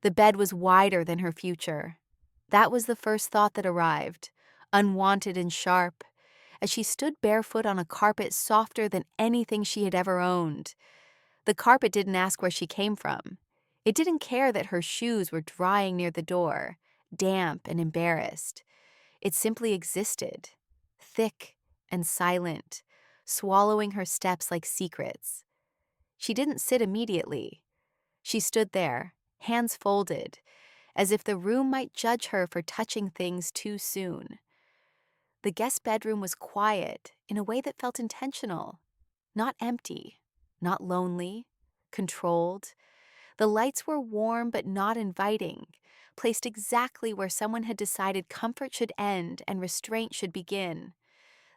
The bed was wider than her future. That was the first thought that arrived, unwanted and sharp, as she stood barefoot on a carpet softer than anything she had ever owned. The carpet didn't ask where she came from. It didn't care that her shoes were drying near the door, damp and embarrassed. It simply existed, thick and silent, swallowing her steps like secrets. She didn't sit immediately. She stood there, hands folded, as if the room might judge her for touching things too soon. The guest bedroom was quiet in a way that felt intentional, not empty, not lonely, controlled. The lights were warm but not inviting, placed exactly where someone had decided comfort should end and restraint should begin.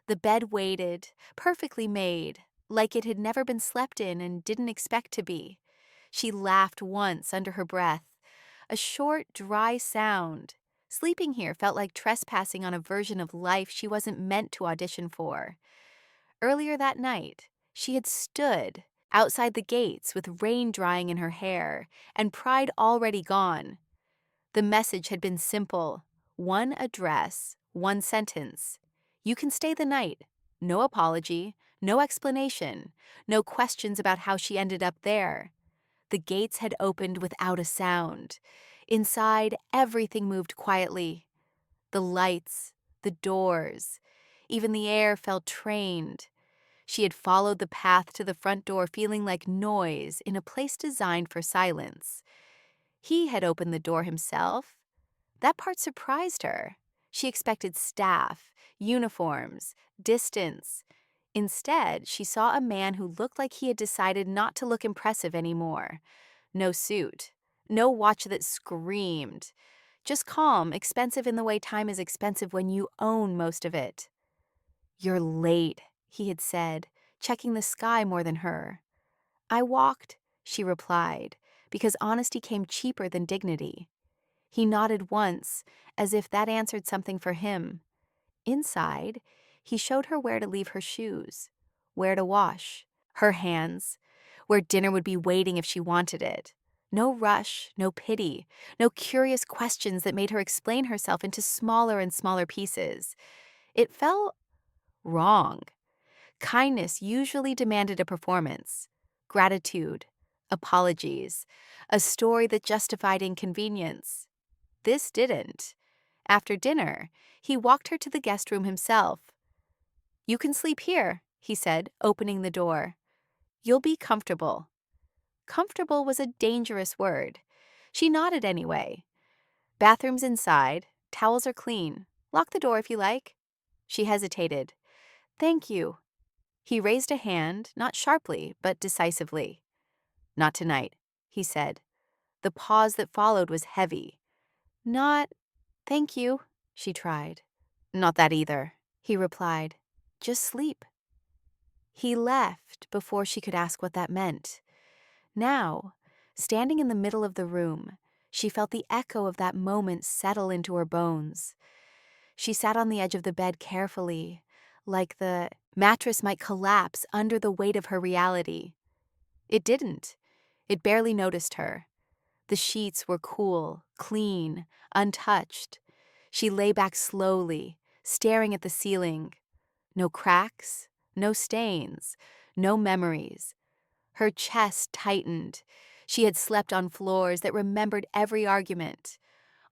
The bed waited, perfectly made, like it had never been slept in and didn't expect to be. She laughed once under her breath, a short, dry sound. Sleeping here felt like trespassing on a version of life she wasn't meant to audition for. Earlier that night, she had stood outside the gates with rain drying in her hair and pride already gone. The message had been simple: one address, one sentence. You can stay the night. No apology, no explanation, no questions about how she ended up there. The gates had opened without a sound. Inside, everything moved quietly. The lights, the doors, even the air felt trained. She had followed the path to the front door feeling like noise in a place designed for silence. He had opened the door himself. That part surprised her. She expected staff, uniforms, distance. Instead, she saw a man who looked like he had decided not to look impressive anymore. No suit, no watch that screamed. Just calm, expensive in the way time is expensive when you own most of it. "You're late," he had said, checking the sky more than her. "I walked," she replied, because honesty came cheaper than dignity. He nodded once, as if that answered something for him. Inside, he showed her where to leave her shoes, where to wash, her hands, where dinner would be waiting if she wanted it. No rush, no pity, no curious questions that made her explain herself into smaller and smaller pieces. It felt wrong. Kindness usually demanded a performance, gratitude, apologies, a story that justified inconvenience. This didn't. After dinner, he walked her to the guest room himself. "You can sleep here," he said, opening the door. "You'll be comfortable." Comfortable was a dangerous word. She nodded anyway. "Bathroom's inside. Towels are clean. Lock the door if you like." She hesitated. "Thank you." He raised a hand, not sharply, but decisively. "Not tonight," he said. The pause that followed was heavy. "Not, thank you," she tried. "Not that either," he replied. "Just sleep." He left before she could ask what that meant. Now, standing in the middle of the room, she felt the echo of that moment settle into her bones. She sat on the edge of the bed carefully, like the mattress might collapse under the weight of her reality. It didn't. It barely noticed her. The sheets were cool, clean, untouched. She lay back slowly, staring at the ceiling. No cracks, no stains, no memories. Her chest tightened. She had slept on floors that remembered every argument,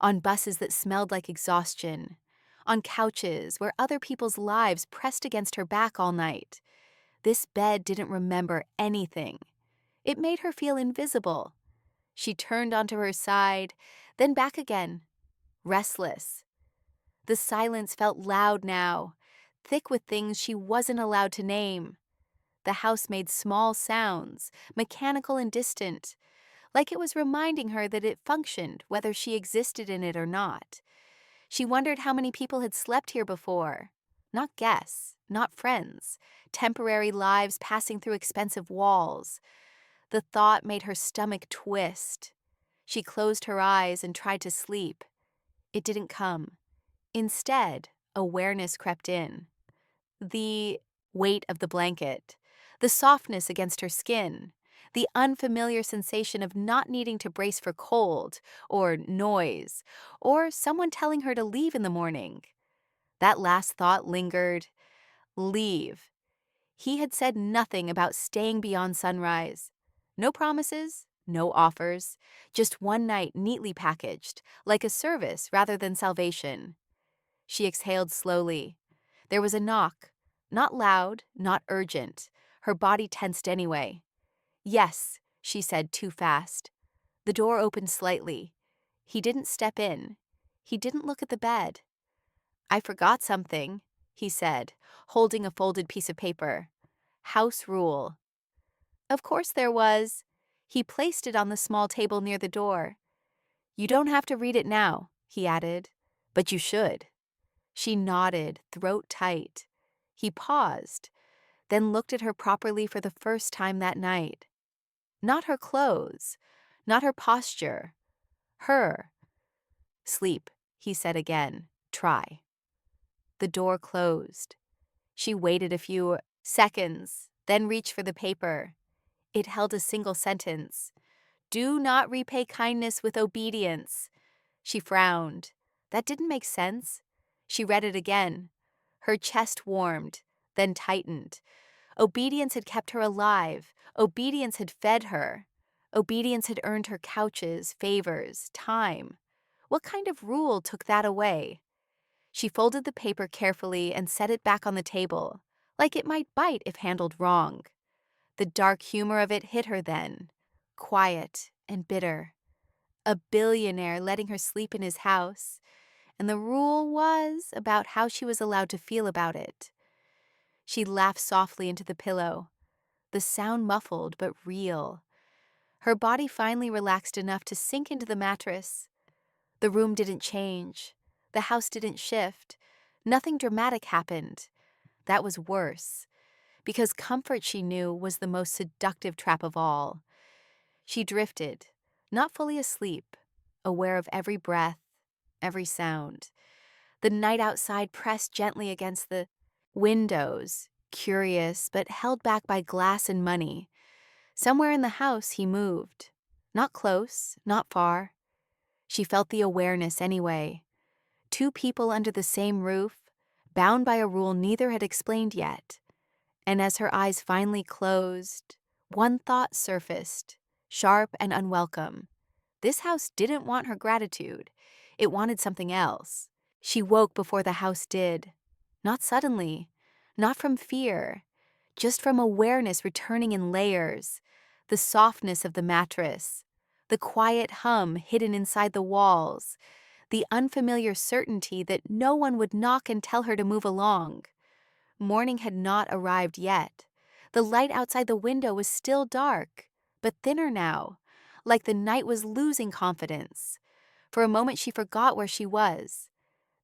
on buses that smelled like exhaustion, on couches where other people's lives pressed against her back all night. This bed didn't remember anything. It made her feel invisible. She turned onto her side, then back again, restless. The silence felt loud now, thick with things she wasn't allowed to name. The house made small sounds, mechanical and distant, like it was reminding her that it functioned whether she existed in it or not. She wondered how many people had slept here before. Not guests, not friends, temporary lives passing through expensive walls. The thought made her stomach twist. She closed her eyes and tried to sleep. It didn't come. Instead, awareness crept in. The weight of the blanket, the softness against her skin, The unfamiliar sensation of not needing to brace for cold, or noise, or someone telling her to leave in the morning. That last thought lingered. Leave. He had said nothing about staying beyond sunrise. No promises, no offers, just one night neatly packaged, like a service rather than salvation. She exhaled slowly. There was a knock. Not loud, not urgent. Her body tensed anyway. Yes, she said too fast. The door opened slightly. He didn't step in. He didn't look at the bed. I forgot something, he said, holding a folded piece of paper. House rule. Of course there was. He placed it on the small table near the door. You don't have to read it now, he added, but you should. She nodded, throat tight. He paused, then looked at her properly for the first time that night. Not her clothes, not her posture. Her. Sleep, he said again. Try. The door closed. She waited a few seconds, then reached for the paper. It held a single sentence. Do not repay kindness with obedience. She frowned. That didn't make sense. She read it again. Her chest warmed, then tightened. Obedience had kept her alive. Obedience had fed her. Obedience had earned her couches, favors, time. What kind of rule took that away? She folded the paper carefully and set it back on the table, like it might bite if handled wrong. The dark humor of it hit her then, quiet and bitter. A billionaire letting her sleep in his house, and the rule was about how she was allowed to feel about it. She laughed softly into the pillow, the sound muffled but real. Her body finally relaxed enough to sink into the mattress. The room didn't change. The house didn't shift. Nothing dramatic happened. That was worse, because comfort, she knew, was the most seductive trap of all. She drifted, not fully asleep, aware of every breath, every sound. The night outside pressed gently against the windows, curious but held back by glass and money. Somewhere in the house he moved. Not close, not far. She felt the awareness anyway. Two people under the same roof, bound by a rule neither had explained yet. And as her eyes finally closed, one thought surfaced, sharp and unwelcome. This house didn't want her gratitude. It wanted something else. She woke before the house did. Not suddenly, not from fear, just from awareness returning in layers. The softness of the mattress, the quiet hum hidden inside the walls, the unfamiliar certainty that no one would knock and tell her to move along. Morning had not arrived yet. The light outside the window was still dark, but thinner now, like the night was losing confidence. For a moment she forgot where she was.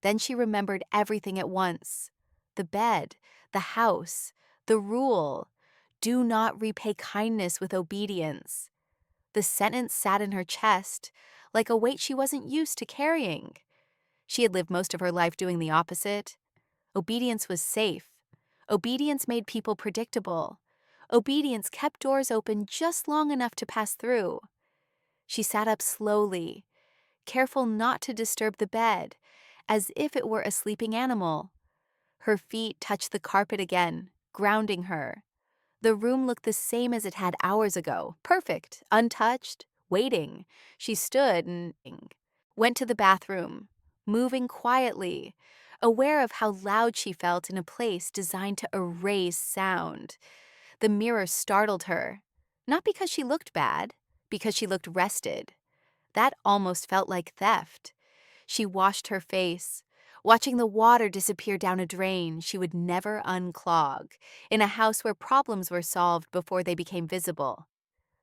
Then she remembered everything at once. The bed, the house, the rule. Do not repay kindness with obedience. The sentence sat in her chest, like a weight she wasn't used to carrying. She had lived most of her life doing the opposite. Obedience was safe. Obedience made people predictable. Obedience kept doors open just long enough to pass through. She sat up slowly, careful not to disturb the bed, as if it were a sleeping animal. Her feet touched the carpet again, grounding her. The room looked the same as it had hours ago, perfect, untouched, waiting. She stood and went to the bathroom, moving quietly, aware of how loud she felt in a place designed to erase sound. The mirror startled her, not because she looked bad, because she looked rested. That almost felt like theft. She washed her face, watching the water disappear down a drain she would never unclog, in a house where problems were solved before they became visible.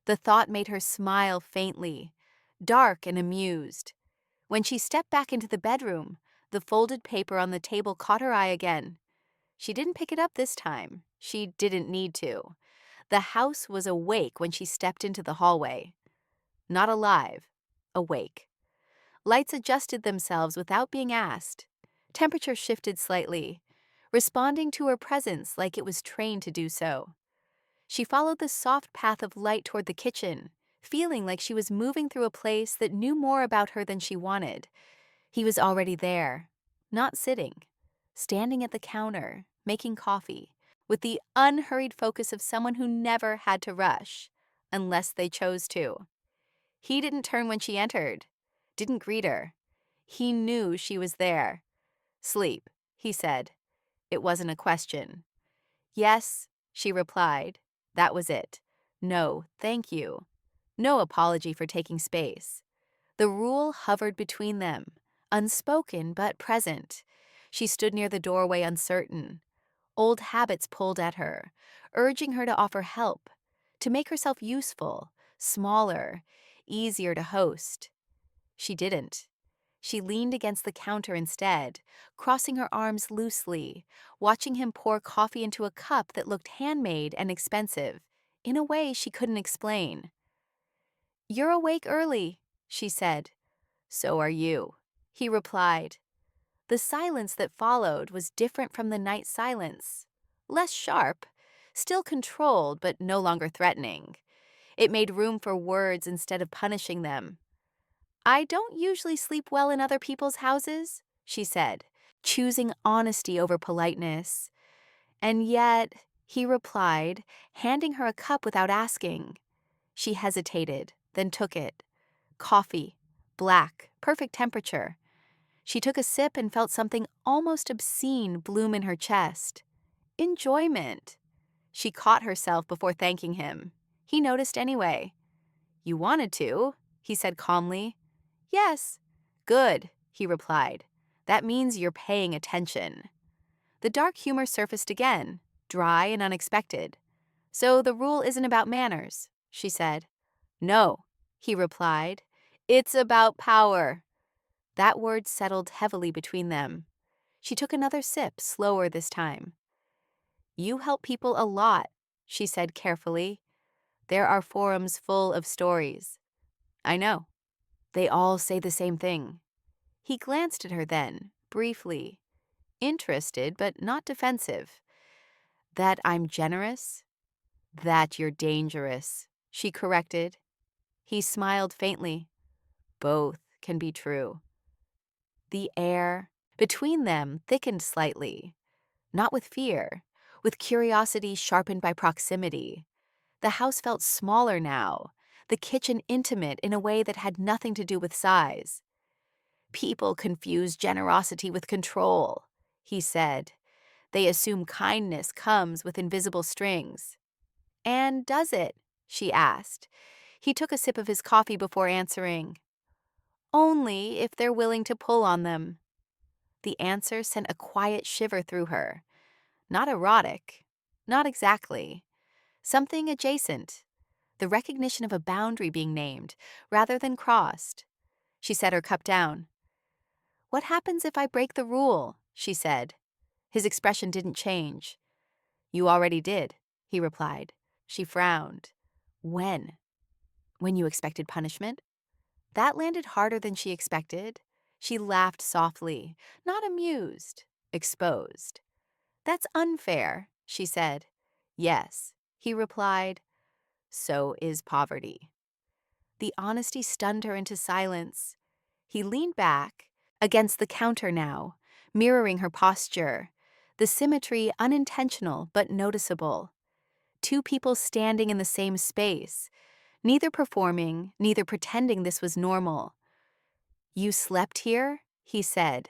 The thought made her smile faintly, dark and amused. When she stepped back into the bedroom, the folded paper on the table caught her eye again. She didn't pick it up this time. She didn't need to. The house was awake when she stepped into the hallway. Not alive, awake. Lights adjusted themselves without being asked. Temperature shifted slightly, responding to her presence like it was trained to do so. She followed the soft path of light toward the kitchen, feeling like she was moving through a place that knew more about her than she wanted. He was already there, not sitting, standing at the counter, making coffee, with the unhurried focus of someone who never had to rush, unless they chose to. He didn't turn when she entered, didn't greet her. He knew she was there. "Sleep," he said. It wasn't a question. "Yes," she replied. That was it. No, thank you. No apology for taking space. The rule hovered between them, unspoken but present. She stood near the doorway uncertain. Old habits pulled at her, urging her to offer help, to make herself useful, smaller, easier to host. She didn't. She leaned against the counter instead, crossing her arms loosely, watching him pour coffee into a cup that looked handmade and expensive, in a way she couldn't explain. "You're awake early," she said. "So are you," he replied. The silence that followed was different from the night silence. Less sharp, still controlled but no longer threatening. It made room for words instead of punishing them. "I don't usually sleep well in other people's houses," she said, choosing honesty over politeness. "And yet," he replied, handing her a cup without asking. She hesitated, then took it. Coffee, black, perfect temperature. She took a sip and felt something almost obscene bloom in her chest. Enjoyment. She caught herself before thanking him. He noticed anyway. "You wanted to," he said calmly. "Yes." "Good," he replied. "That means you're paying attention." The dark humor surfaced again, dry and unexpected. "So the rule isn't about manners," she said. "No," he replied. "It's about power." That word settled heavily between them. She took another sip, slower this time. "You help people a lot," she said carefully. "There are forums full of stories." "I know. They all say the same thing." He glanced at her then, briefly, interested but not defensive. "That I'm generous?" "That you're dangerous," she corrected. He smiled faintly. "Both can be true." The air between them thickened slightly, not with fear, with curiosity sharpened by proximity. The house felt smaller now, the kitchen intimate in a way that had nothing to do with size. "People confuse generosity with control," he said. "They assume kindness comes with invisible strings." "And does it?" she asked. He took a sip of his coffee before answering. "Only if they're willing to pull on them." The answer sent a quiet shiver through her. Not erotic. Not exactly. Something adjacent. The recognition of a boundary being named, rather than crossed. She set her cup down. "What happens if I break the rule?" she said. His expression didn't change. "You already did," he replied. She frowned. "When?" "When you expected punishment?" That landed harder than she expected. She laughed softly, not amused, exposed. "That's unfair," she said. "Yes," he replied. "So is poverty." The honesty stunned her into silence. He leaned back, against the counter now, mirroring her posture, the symmetry unintentional but noticeable. Two people standing in the same space, neither performing, neither pretending this was normal. "You slept here?" he said.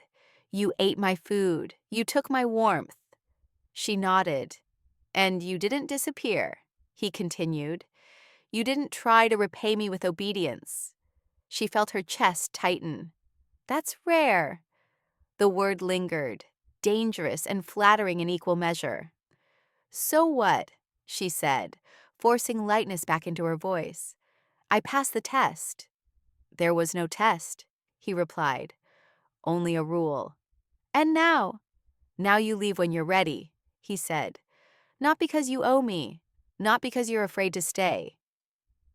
"You ate my food. You took my warmth." She nodded. "And you didn't disappear," he continued. "You didn't try to repay me with obedience." She felt her chest tighten. "That's rare." The word lingered, dangerous and flattering in equal measure. "So what?" she said, forcing lightness back into her voice. "I passed the test." "There was no test," he replied. "Only a rule." "And now?" "Now you leave when you're ready," he said. "Not because you owe me, not because you're afraid to stay."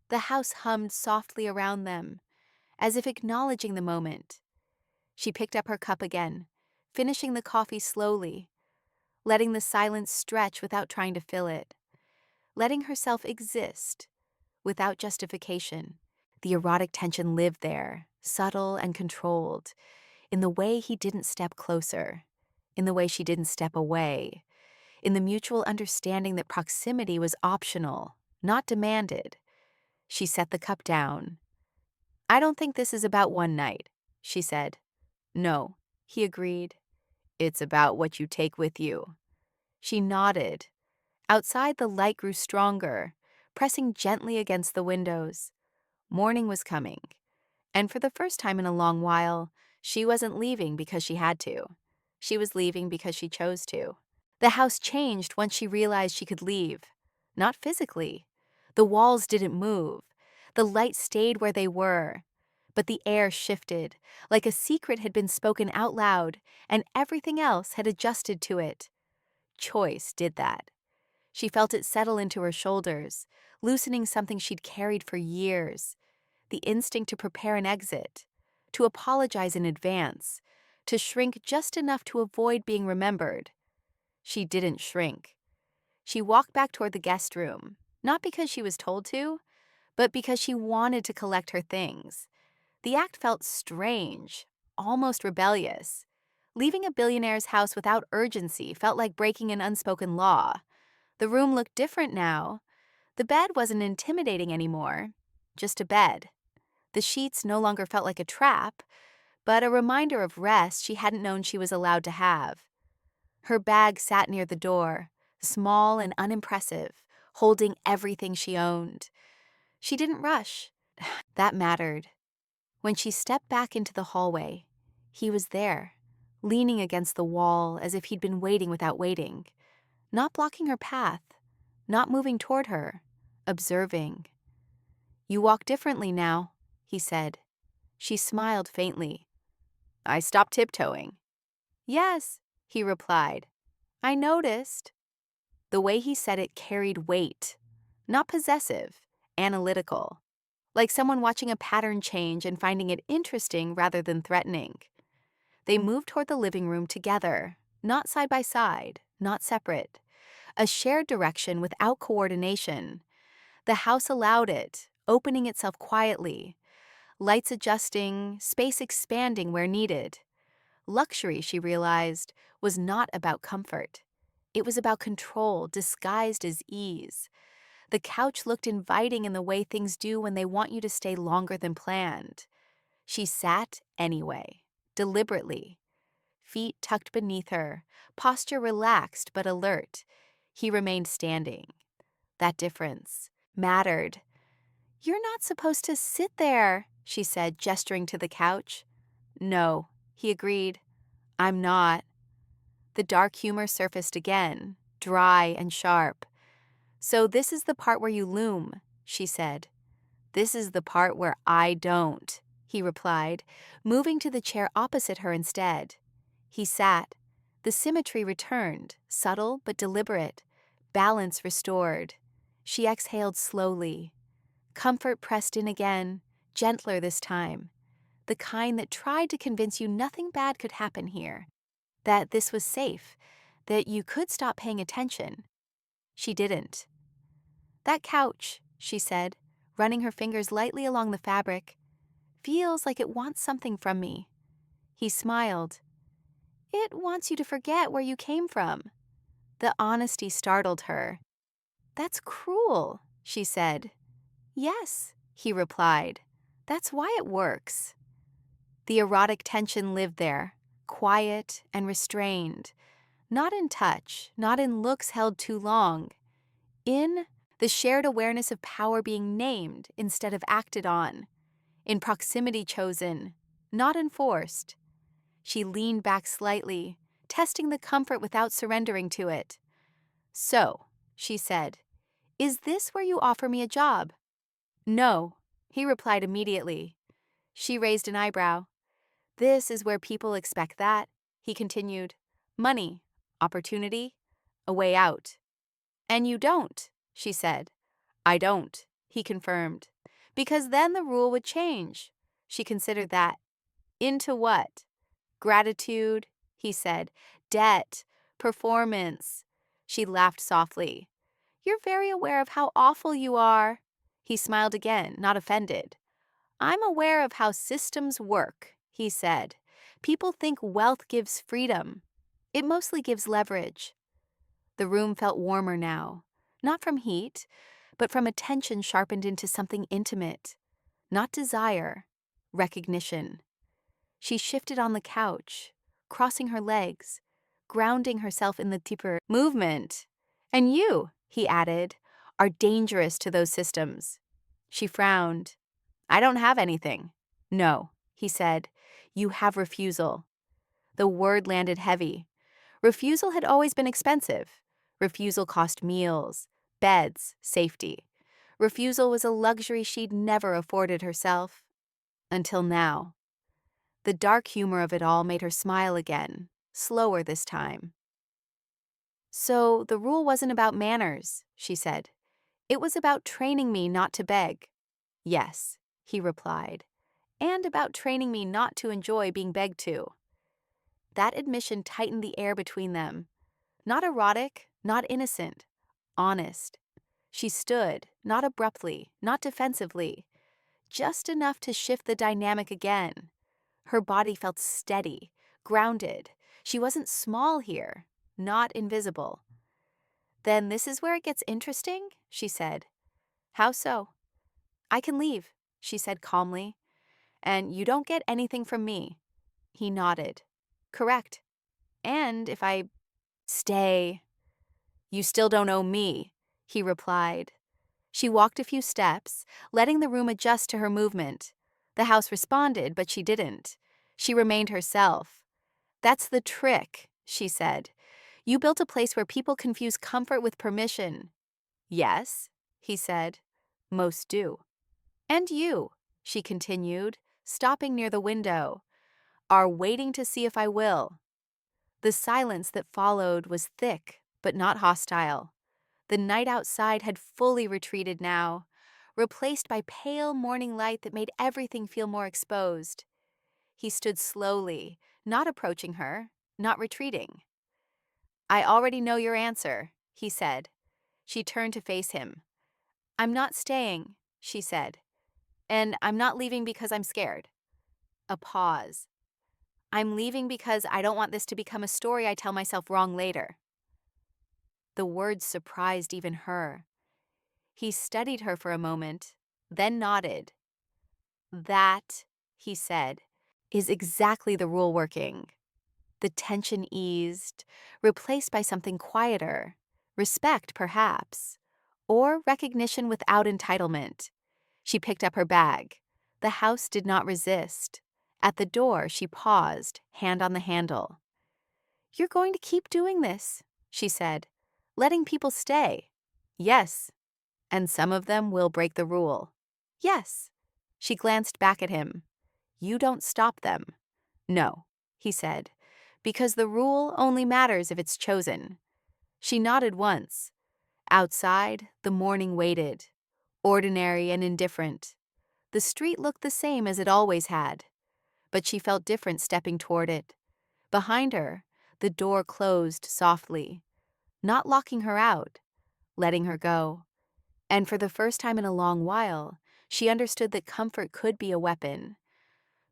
The house hummed softly around them, as if acknowledging the moment. She picked up her cup again, finishing the coffee slowly, letting the silence stretch without trying to fill it. letting herself exist without justification. The erotic tension lived there, subtle and controlled, in the way he didn't step closer, in the way she didn't step away, in the mutual understanding that proximity was optional, not demanded. She set the cup down. "I don't think this is about one night," she said. "No," he agreed. "It's about what you take with you." She nodded. Outside, the light grew stronger, pressing gently against the windows. Morning was coming, and for the first time in a long while, she wasn't leaving because she had to. She was leaving because she chose to. The house changed once she realized she could leave. Not physically. The walls didn't move. The lights stayed where they were. But the air shifted, like a secret had been spoken out loud, and everything else had adjusted to it. Choice did that. She felt it settle into her shoulders, loosening something she'd carried for years. The instinct to prepare an exit, to apologize in advance, to shrink just enough to avoid being remembered. She didn't shrink. She walked back toward the guest room, not because she was told to, but because she wanted to collect her things. The act felt strange, almost rebellious. Leaving a billionaire's house without urgency felt like breaking an unspoken law. The room looked different now. The bed wasn't intimidating anymore, just a bed. The sheets no longer felt like a trap, but a reminder of rest she hadn't known she was allowed to have. Her bag sat near the door, small and unimpressive, holding everything she owned. She didn't rush. That mattered. When she stepped back into the hallway, he was there, leaning against the wall as if he'd been waiting without waiting, not blocking her path, not moving toward her, observing. "You walk differently now," he said. She smiled faintly. "I stopped tiptoeing." "Yes," he replied. "I noticed." The way he said it carried weight, not possessive, analytical, like someone watching a pattern change and finding it interesting rather than threatening. They moved toward the living room together, not side by side, not separate. A shared direction without coordination. The house allowed it, opening itself quietly, lights adjusting, space expanding where needed. Luxury, she realized, was not about comfort. It was about control disguised as ease. The couch looked inviting in the way things do when they want you to stay longer than planned. She sat anyway, deliberately. Feet tucked beneath her, posture relaxed but alert. He remained standing. That difference mattered. "You're not supposed to sit there," she said, gesturing to the couch. "No," he agreed. "I'm not." The dark humor surfaced again, dry and sharp. "So this is the part where you loom," she said. "This is the part where I don't," he replied, moving to the chair opposite her instead. He sat. The symmetry returned, subtle but deliberate, balance restored. She exhaled slowly. Comfort pressed in again, gentler this time, the kind that tried to convince you nothing bad could happen here, that this was safe, that you could stop paying attention. She didn't. "That couch," she said, running her fingers lightly along the fabric, "feels like it wants something from me." He smiled. "It wants you to forget where you came from." The honesty startled her. "That's cruel," she said. "Yes," he replied. "That's why it works." The erotic tension lived there, quiet and restrained, not in touch, not in looks held too long, in the shared awareness of power being named instead of acted on, in proximity chosen, not enforced. She leaned back slightly, testing the comfort without surrendering to it. "So," she said, "is this where you offer me a job?" "No," he replied immediately. She raised an eyebrow. "This is where people expect that," he continued. "Money, opportunity, a way out." "And you don't," she said. "I don't," he confirmed. "Because then the rule would change." She considered that. "Into what?" "Gratitude," he said. "Debt, performance." She laughed softly. You're very aware of how awful you are. He smiled again, not offended. I'm aware of how systems work, he said. People think wealth gives freedom. It mostly gives leverage. The room felt warmer now, not from heat, but from attention sharpened into something intimate. Not desire, recognition. She shifted on the couch, crossing her legs, grounding herself in the deeper movement. And you, he added, are dangerous to those systems. She frowned. I don't have anything. No, he said. You have refusal. The word landed heavy. Refusal had always been expensive. Refusal cost meals, beds, safety. Refusal was a luxury she'd never afforded herself. Until now. The dark humor of it all made her smile again, slower this time. So the rule wasn't about manners, she said. It was about training me not to beg. Yes, he replied, and about training me not to enjoy being begged to. That admission tightened the air between them. Not erotic, not innocent, honest. She stood, not abruptly, not defensively, just enough to shift the dynamic again. Her body felt steady, grounded. She wasn't small here, not invisible. Then this is where it gets interesting, she said. How so? I can leave, she said calmly. And you don't get anything from me. He nodded. Correct. And if I stay, you still don't owe me, he replied. She walked a few steps, letting the room adjust to her movement. The house responded, but she didn't. She remained herself. That's the trick, she said. You built a place where people confuse comfort with permission. Yes, he said. Most do. And you, she continued, stopping near the window, are waiting to see if I will. The silence that followed was thick, but not hostile. The night outside had fully retreated now, replaced by pale morning light that made everything feel more exposed. He stood slowly, not approaching her, not retreating. I already know your answer, he said. She turned to face him. I'm not staying, she said. And I'm not leaving because I'm scared. A pause. I'm leaving because I don't want this to become a story I tell myself wrong later. The words surprised even her. He studied her for a moment, then nodded. That, he said, is exactly the rule working. The tension eased, replaced by something quieter, respect perhaps, or recognition without entitlement. She picked up her bag. The house did not resist. At the door, she paused, hand on the handle. You're going to keep doing this, she said, letting people stay. Yes. And some of them will break the rule. Yes. She glanced back at him. You don't stop them. No, he said, because the rule only matters if it's chosen. She nodded once. Outside, the morning waited, ordinary and indifferent. The street looked the same as it always had, but she felt different stepping toward it. Behind her, the door closed softly, not locking her out, letting her go. And for the first time in a long while, she understood that comfort could be a weapon,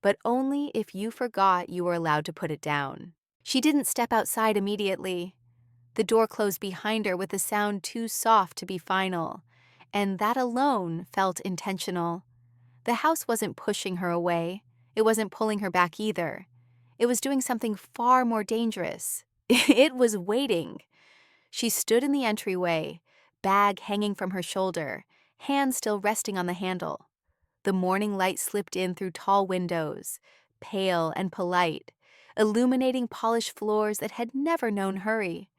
but only if you forgot you were allowed to put it down. She didn't step outside immediately. The door closed behind her with a sound too soft to be final, and that alone felt intentional. The house wasn't pushing her away. It wasn't pulling her back either. It was doing something far more dangerous. It was waiting. She stood in the entryway, bag hanging from her shoulder, hand still resting on the handle. The morning light slipped in through tall windows, pale and polite, illuminating polished floors that had never known hurry.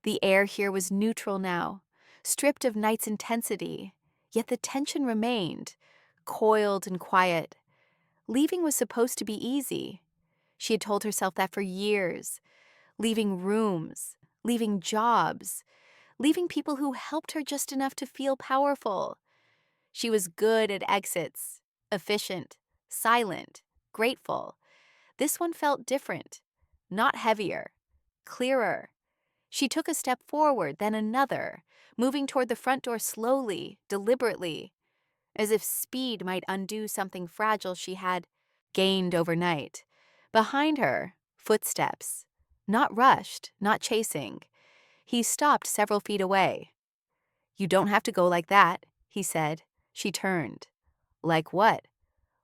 The air here was neutral now, stripped of night's intensity, yet the tension remained, coiled and quiet. Leaving was supposed to be easy. She had told herself that for years. Leaving rooms, leaving jobs, leaving people who helped her just enough to feel powerful. She was good at exits, efficient, silent, grateful. This one felt different, not heavier, clearer. She took a step forward, then another, moving toward the front door slowly, deliberately, as if speed might undo something fragile she had gained overnight. Behind her, footsteps. Not rushed, not chasing. He stopped several feet away. "You don't have to go like that," he said. She turned. "Like what?"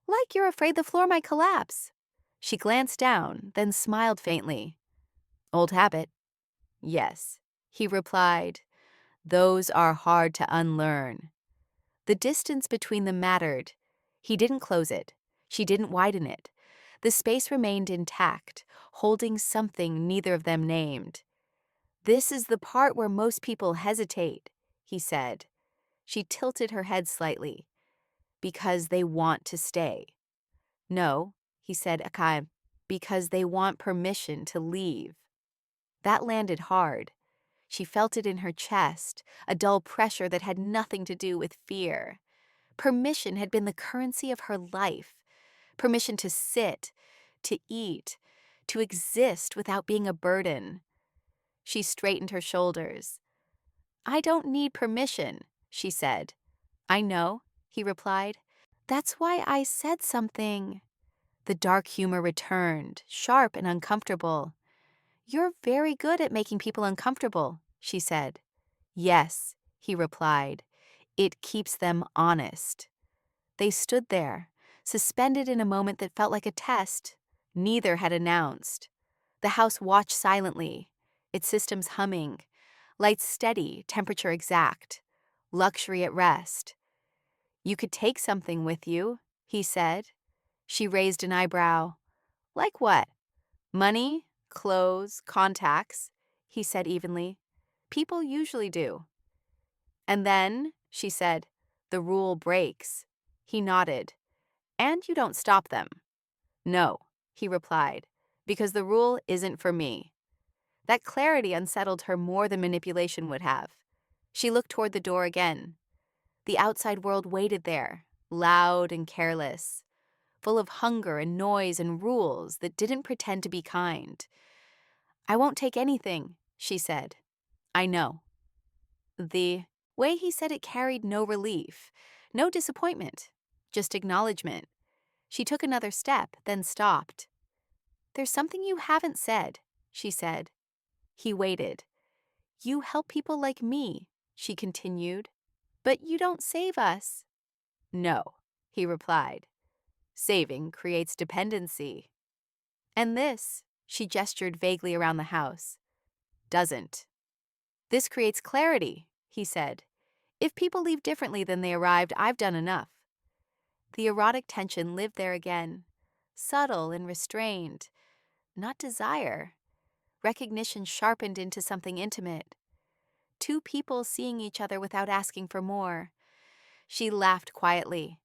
"Like you're afraid the floor might collapse." She glanced down, then smiled faintly. "Old habit." "Yes," he replied. "Those are hard to unlearn." The distance between them mattered. He didn't close it. She didn't widen it. The space remained intact, holding something neither of them named. "This is the part where most people hesitate," he said. She tilted her head slightly. "Because they want to stay." "No," he said, Akai, "because they want permission to leave." That landed hard. She felt it in her chest, a dull pressure that had nothing to do with fear. Permission had been the currency of her life. Permission to sit, to eat, to exist without being a burden. She straightened her shoulders. "I don't need permission," she said. "I know," he replied. "That's why I said something." The dark humor returned, sharp and uncomfortable. "You're very good at making people uncomfortable," she said. "Yes," he replied. "It keeps them honest." They stood there, suspended in a moment that felt like a test. Neither had announced. The house watched silently, its systems humming, lights steady, temperature exact, luxury at rest. "You could take something with you," he said. She raised an eyebrow. "Like what?" "Money, clothes, contacts," he said evenly. "People usually do." "And then," she said, "the rule breaks." He nodded. "And you don't stop them." "No," he replied, "because the rule isn't for me." That clarity unsettled her more than manipulation would have. She looked toward the door again. The outside world waited there, loud and careless, full of hunger and noise and rules that didn't pretend to be kind. "I won't take anything," she said. "I know." The way he said it carried no relief, no disappointment, just acknowledgement. She took another step, then stopped. "There's something you haven't said," she said. He waited. "You help people like me," she continued. "But you don't save us." "No," he replied. "Saving creates dependency." "And this," she gestured vaguely around the house, "doesn't." "This creates clarity," he said. "If people leave differently than they arrived, I've done enough." The erotic tension lived there again, subtle and restrained. Not desire. Recognition sharpened into something intimate. Two people seeing each other without asking for more. She laughed quietly.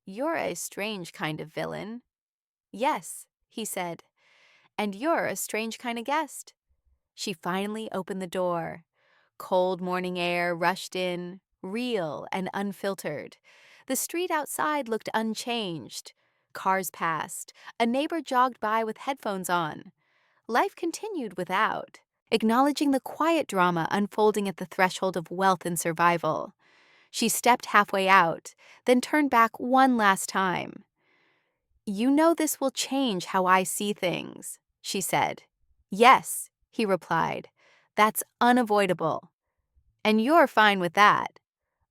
"You're a strange kind of villain." "Yes," he said. "And you're a strange kind of guest." She finally opened the door. Cold morning air rushed in, real and unfiltered. The street outside looked unchanged. Cars passed. A neighbor jogged by with headphones on. Life continued without, acknowledging the quiet drama unfolding at the threshold of wealth and survival. She stepped halfway out, then turned back one last time. "You know this will change how I see things," she said. "Yes," he replied. "That's unavoidable." "And you're fine with that."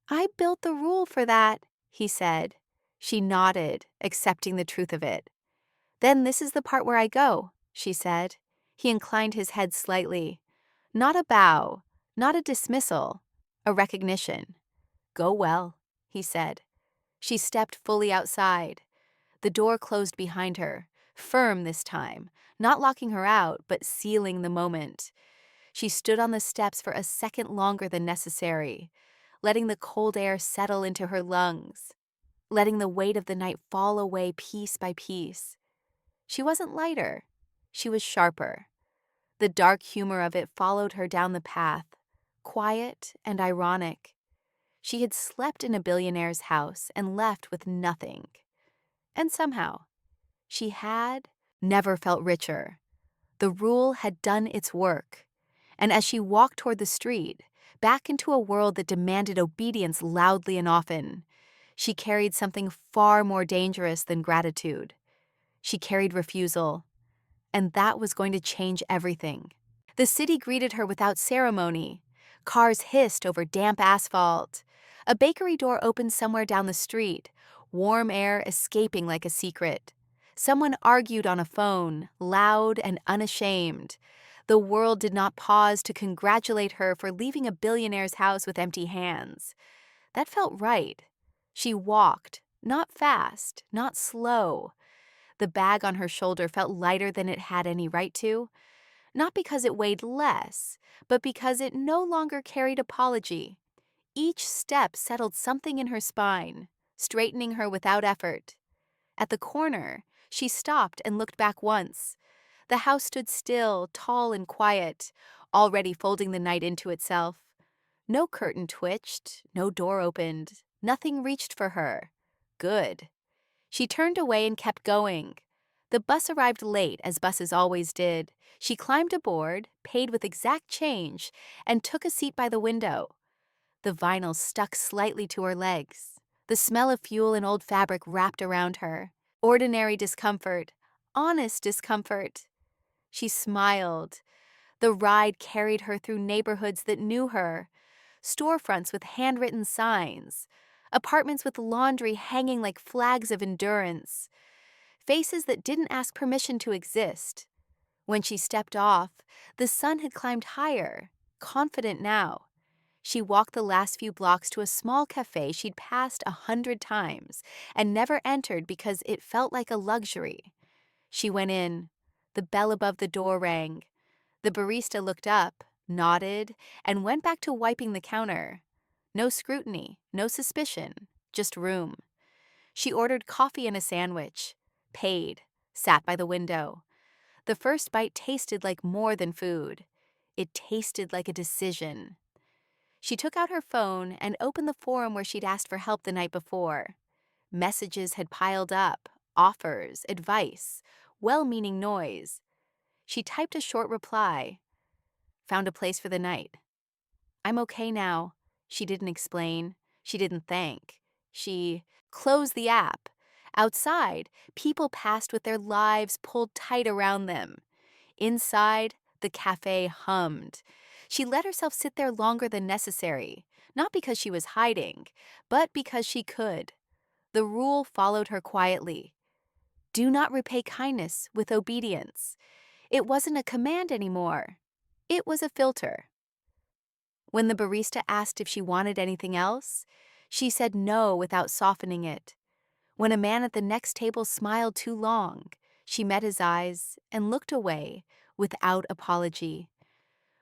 "I built the rule for that," he said. She nodded, accepting the truth of it. "Then this is the part where I go," she said. He inclined his head slightly. Not a bow, not a dismissal, a recognition. "Go well," he said. She stepped fully outside. The door closed behind her, firm this time, not locking her out, but sealing the moment. She stood on the steps for a second longer than necessary, letting the cold air settle into her lungs, letting the weight of the night fall away piece by piece. She wasn't lighter. She was sharper. The dark humor of it followed her down the path, quiet and ironic. She had slept in a billionaire's house and left with nothing. And somehow, she had never felt richer. The rule had done its work, And as she walked toward the street, back into a world that demanded obedience loudly and often, she carried something far more dangerous than gratitude. She carried refusal, and that was going to change everything. The city greeted her without ceremony. Cars hissed over damp asphalt. A bakery door opened somewhere down the street, warm air escaping like a secret. Someone argued on a phone, loud and unashamed. The world did not pause to congratulate her for leaving a billionaire's house with empty hands. That felt right. She walked, not fast, not slow. The bag on her shoulder felt lighter than it had any right to, not because it weighed less, but because it no longer carried apology. Each step settled something in her spine, straightening her without effort. At the corner, she stopped and looked back once. The house stood still, tall and quiet, already folding the night into itself. No curtain twitched, no door opened, nothing reached for her. Good. She turned away and kept going. The bus arrived late, as buses always did. She climbed aboard, paid with exact change, and took a seat by the window. The vinyl stuck slightly to her legs. The smell of fuel and old fabric wrapped around her. Ordinary discomfort, honest discomfort. She smiled. The ride carried her through neighborhoods that knew her. Storefronts with handwritten signs. Apartments with laundry hanging like flags of endurance. Faces that didn't ask permission to exist. When she stepped off, the sun had climbed higher, confident now. She walked the last few blocks to a small cafe she'd passed 100 times and never entered because it felt like a luxury. She went in. The bell above the door rang. The barista looked up, nodded, and went back to wiping the counter. No scrutiny, no suspicion, just room. She ordered coffee and a sandwich, paid, sat by the window. The first bite tasted like more than food. It tasted like a decision. She took out her phone and opened the forum where she'd asked for help the night before. Messages had piled up, offers, advice, well-meaning noise. She typed a short reply. Found a place for the night. I'm okay now. She didn't explain. She didn't thank. She closed the app. Outside, people passed with their lives pulled tight around them. Inside, the cafe hummed. She let herself sit there longer than necessary, not because she was hiding, but because she could. The rule followed her quietly. Do not repay kindness with obedience. It wasn't a command anymore. It was a filter. When the barista asked if she wanted anything else, she said no without softening it. When a man at the next table smiled too long, she met his eyes and looked away without apology.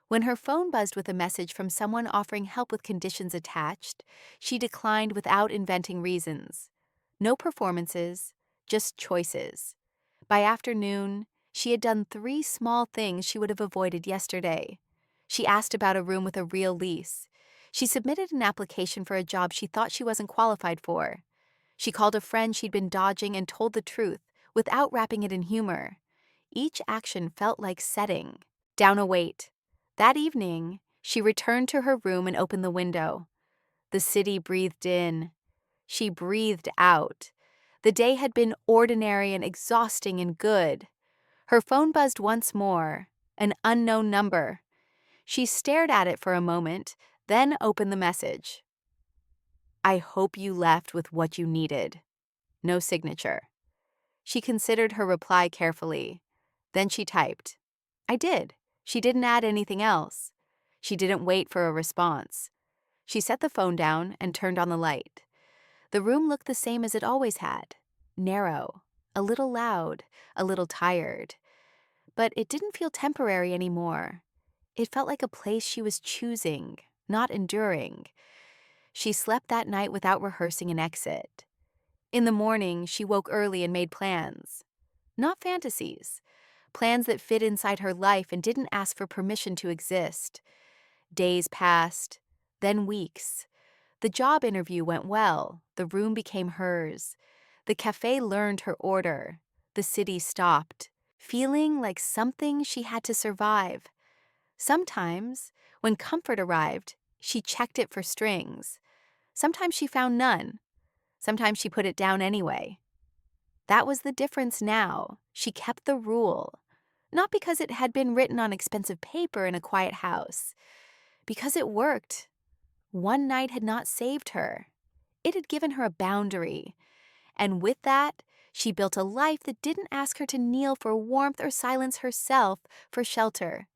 When her phone buzzed with a message from someone offering help with conditions attached, she declined without inventing reasons. No performances, just choices. By afternoon, she had done 3 small things she would have avoided yesterday. She asked about a room with a real lease. She submitted an application for a job she thought she wasn't qualified for. She called a friend she'd been dodging and told the truth, without wrapping it in humor. Each action felt like setting down a weight. That evening, she returned to her room and opened the window. The city breathed in. She breathed out. The day had been ordinary and exhausting and good. Her phone buzzed once more, an unknown number. She stared at it for a moment, then opened the message. I hope you left with what you needed. No signature. She considered her reply carefully. Then she typed. I did. She didn't add anything else. She didn't wait for a response. She set the phone down and turned on the light. The room looked the same as it always had. Narrow, a little loud, a little tired. But it didn't feel temporary anymore. It felt like a place she was choosing, not enduring. She slept that night without rehearsing an exit. In the morning, she woke early and made plans. Not fantasies. Plans that fit inside her life and didn't ask for permission to exist. Days passed, then weeks. The job interview went well. The room became hers. The cafe learned her order. The city stopped, feeling like something she had to survive. Sometimes, when comfort arrived, she checked it for strings. Sometimes she found none. Sometimes she put it down anyway. That was the difference now. She kept the rule. Not because it had been written on expensive paper in a quiet house. Because it worked. One night had not saved her. It had given her a boundary. And with that, she built a life that didn't ask her to kneel for warmth or silence herself for shelter.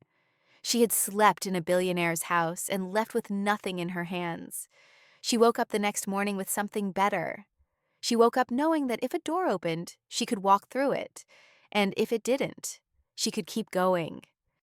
She had slept in a billionaire's house and left with nothing in her hands. She woke up the next morning with something better. She woke up knowing that if a door opened, she could walk through it. And if it didn't, she could keep going.